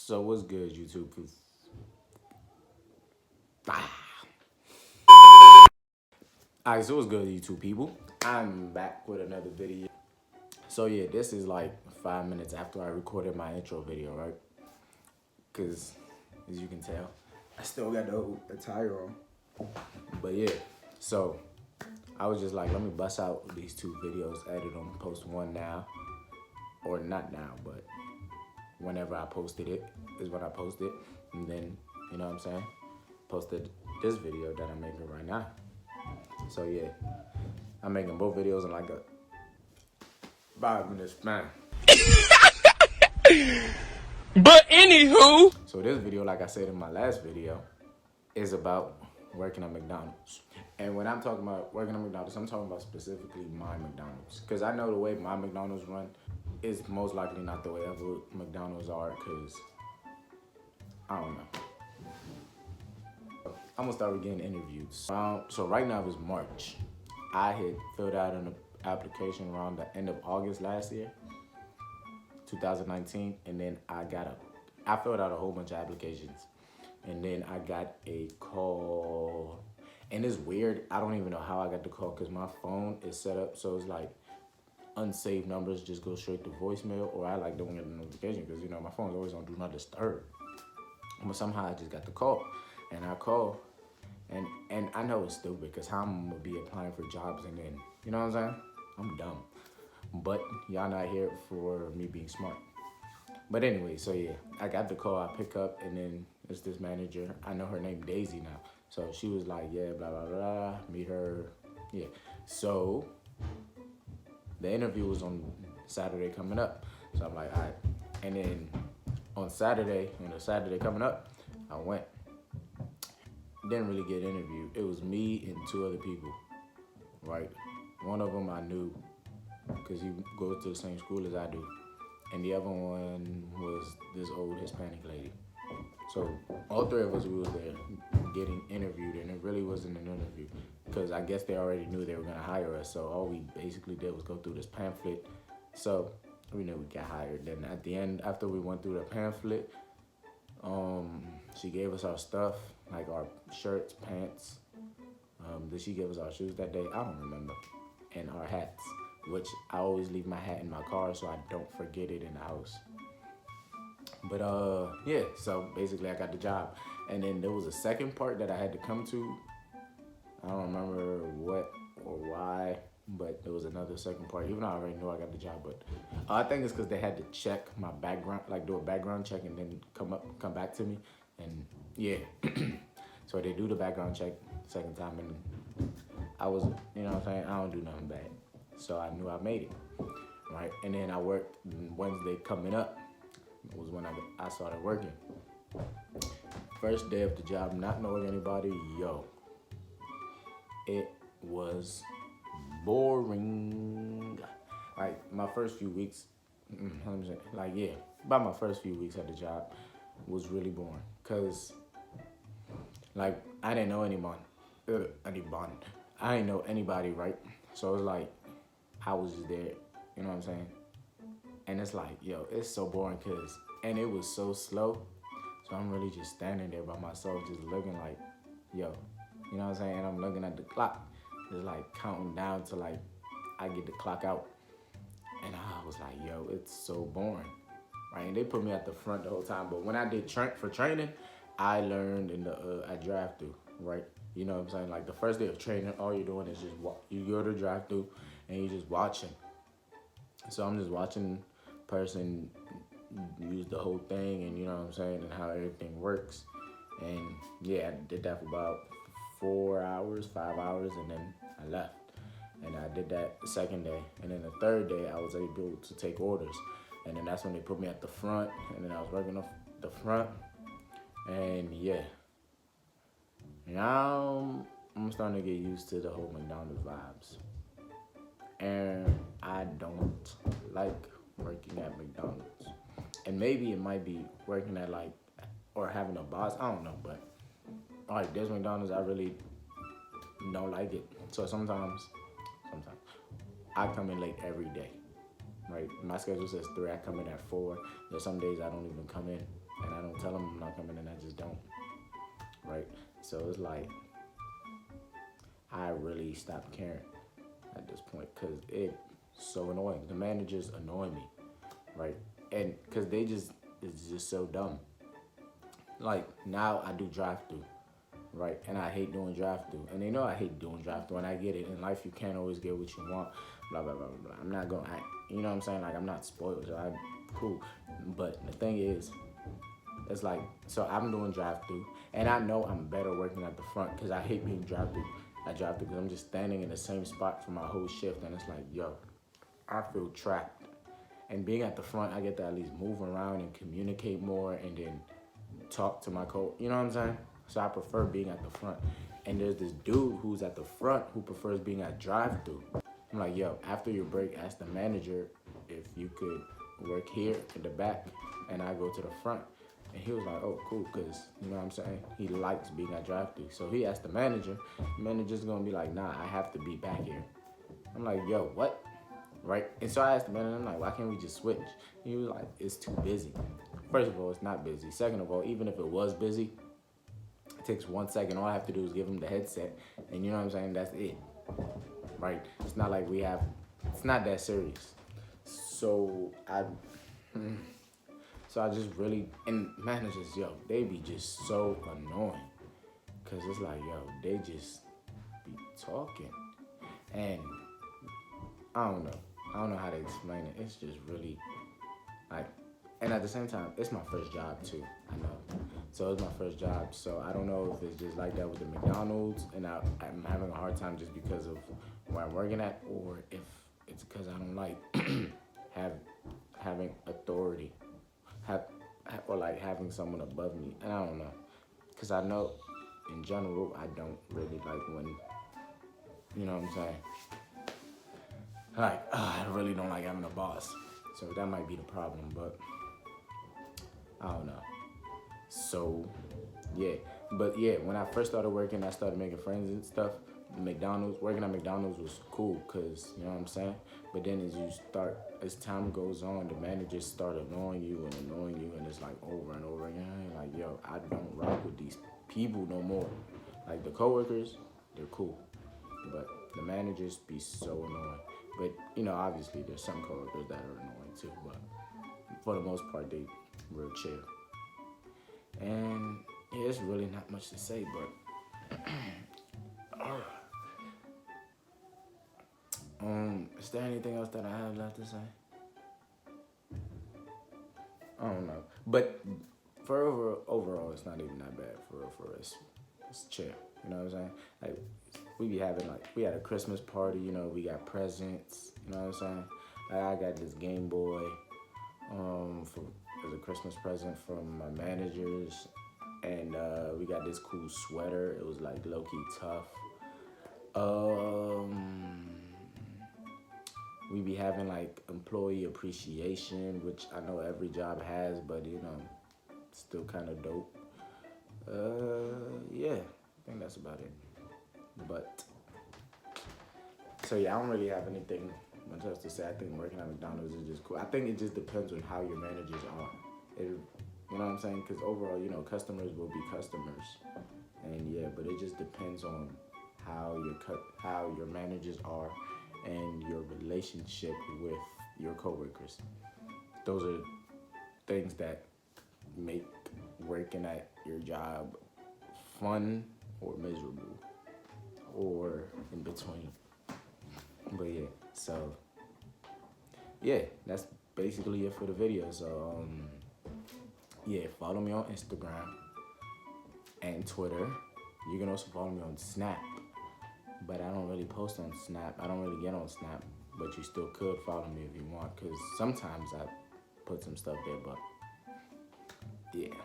So what's good, YouTube? Alright, so what's good, YouTube people? I'm back with another video. So yeah, this is like 5 minutes after I recorded my intro video, right? Cause as you can tell, I still got the attire on. But yeah, so I was just like, let me bust out these 2 videos, edit them, post one now, or not now, but whenever I posted it is when I posted, and then you know what I'm saying, posted this video that I'm making right now. So yeah, I'm making both videos in like a 5-minute span. But anywho, So this video, like I said in my last video, is about working at McDonald's. And when I'm talking about working at McDonald's, I'm talking about specifically my McDonald's. Because I know the way my McDonald's run is most likely not the way other McDonald's are, because I don't know. I'm gonna start with getting interviews. So right now it's March. I had filled out an application around the end of August last year, 2019, and then I filled out a whole bunch of applications, and then I got a call, and it's weird. I don't even know how I got the call because my phone is set up so it's like unsaved numbers just go straight to voicemail, or I like don't get the notification because you know my phone's always on do not disturb. But somehow I just got the call, and I call, and I know it's stupid because how I'm gonna be applying for jobs and then, you know what I'm saying? I'm dumb. But y'all not here for me being smart. But anyway, so yeah, I got the call, I pick up, and then it's this manager. I know her name Daisy now. So she was like, yeah, blah, blah, blah, meet her, yeah. So the interview was on Saturday coming up. So I'm like, all right. And then on the Saturday coming up, I went. Didn't really get interviewed. It was me and 2 other people, right? One of them I knew because he goes to the same school as I do. And the other one was this old Hispanic lady. So all 3 of us, we was there getting interviewed, and it really wasn't an interview because I guess they already knew they were gonna hire us. So all we basically did was go through this pamphlet. So we knew we got hired. Then at the end, after we went through the pamphlet, she gave us our stuff, like our shirts, pants. Did she give us our shoes that day? I don't remember. And our hats, which I always leave my hat in my car so I don't forget it in the house. But yeah, so basically I got the job. And then there was a second part that I had to come to. I don't remember what or why, but there was another second part, even though I already knew I got the job. But I think it's because they had to check my background, like do a background check and then come back to me. And yeah, so they do the background check second time, and I was, you know what I'm saying, I don't do nothing bad. So I knew I made it, right? And then I worked Wednesday coming up was when I started working. First day of the job, not knowing anybody, yo, it was boring. Like my first few weeks, about my first few weeks at the job was really boring. Cause like I didn't know anyone. I didn't know anybody, right? So it was like I was just there, you know what I'm saying? And it's like, yo, it's so boring and it was so slow. So I'm really just standing there by myself, just looking like, yo, you know what I'm saying? And I'm looking at the clock. It's like counting down to like I get the clock out. And I was like, yo, it's so boring, right? And they put me at the front the whole time. But when I did for training, I learned in the at drive-through, right? You know what I'm saying? Like the first day of training, all you're doing is just walk. You go to the drive-through and you're just watching. So I'm just watching person use the whole thing, and you know what I'm saying, and how everything works. And yeah, I did that for about 5 hours, and then I left. And I did that the second day. And then the third day, I was able to take orders. And then that's when they put me at the front, and then I was working off the front. And yeah, now I'm starting to get used to the whole McDonald's vibes. And I don't like working at McDonald's. And maybe it might be working at or having a boss, I don't know, but this McDonald's, I really don't like it. So sometimes, I come in late every day, right? My schedule says 3, I come in at 4. There's some days I don't even come in and I don't tell them I'm not coming, and I just don't, right? So it's like I really stopped caring at this point because it's so annoying. The managers annoy me, right? And because it's just so dumb. Like now I do drive through, right? And I hate doing drive through, and they know I hate doing drive through, and I get it. In life, you can't always get what you want. Blah blah blah blah blah. I'm not gonna, you know what I'm saying? Like I'm not spoiled, so I'm cool. But the thing is, it's like so I'm doing drive through, and I know I'm better working at the front because I hate being drive through. I drive through because I'm just standing in the same spot for my whole shift, and it's like, yo, I feel trapped. And being at the front, I get to at least move around and communicate more, and then talk to my you know what I'm saying? So I prefer being at the front. And there's this dude who's at the front who prefers being at drive-through. I'm like, yo, after your break, ask the manager if you could work here in the back, and I go to the front. And he was like, oh, cool, because, you know what I'm saying? He likes being at drive-through. So he asked the manager. The manager's going to be like, nah, I have to be back here. I'm like, yo, what? Right? And so I asked the manager, I'm like, why can't we just switch? He was like, it's too busy. First of all, it's not busy. Second of all, even if it was busy, it takes 1 second. All I have to do is give him the headset, and you know what I'm saying? That's it, right? It's not like it's not that serious. So I just really, and managers, yo, they be just so annoying, cause it's like, yo, they just be talking, and I don't know how to explain it. It's just really like. And at the same time, it's my first job too, I know. So it's my first job, so I don't know if it's just like that with the McDonald's and I'm having a hard time just because of where I'm working at, or if it's because I don't like having authority, or like having someone above me, and I don't know. Because I know, in general, I don't really like when, you know what I'm saying? Like, I really don't like having a boss. So that might be the problem, but I don't know. So, yeah. But yeah, when I first started working, I started making friends and stuff. Working at McDonald's was cool because, you know what I'm saying? But then as time goes on, the managers start annoying you, and it's like over and over again. Like, yo, I don't rock with these people no more. Like the coworkers, they're cool. But the managers be so annoying. But, you know, obviously there's some coworkers that are annoying too, but for the most part, they real chill. And yeah, it's really not much to say, but is there anything else that I have left to say? I don't know. But for overall, it's not even that bad for us. It's chill. You know what I'm saying? Like we had a Christmas party. You know, we got presents. You know what I'm saying? Like, I got this Game Boy as a Christmas present from my managers, and we got this cool sweater. It was like low key tough. We be having like employee appreciation, which I know every job has, but you know, still kind of dope. Yeah, I think that's about it. But so yeah, I don't really have anything much else to say. I think working at McDonald's is just cool. I think it just depends on how your managers are. You know what I'm saying? Because overall, you know, customers will be customers, and yeah, but it just depends on how your managers are and your relationship with your coworkers. Those are things that make working at your job fun or miserable or in between. But yeah, so yeah, that's basically it for the video. So yeah, follow me on Instagram and Twitter. You can also follow me on Snap, but I don't really post on Snap. I don't really get on Snap, but you still could follow me if you want, because sometimes I put some stuff there, but yeah.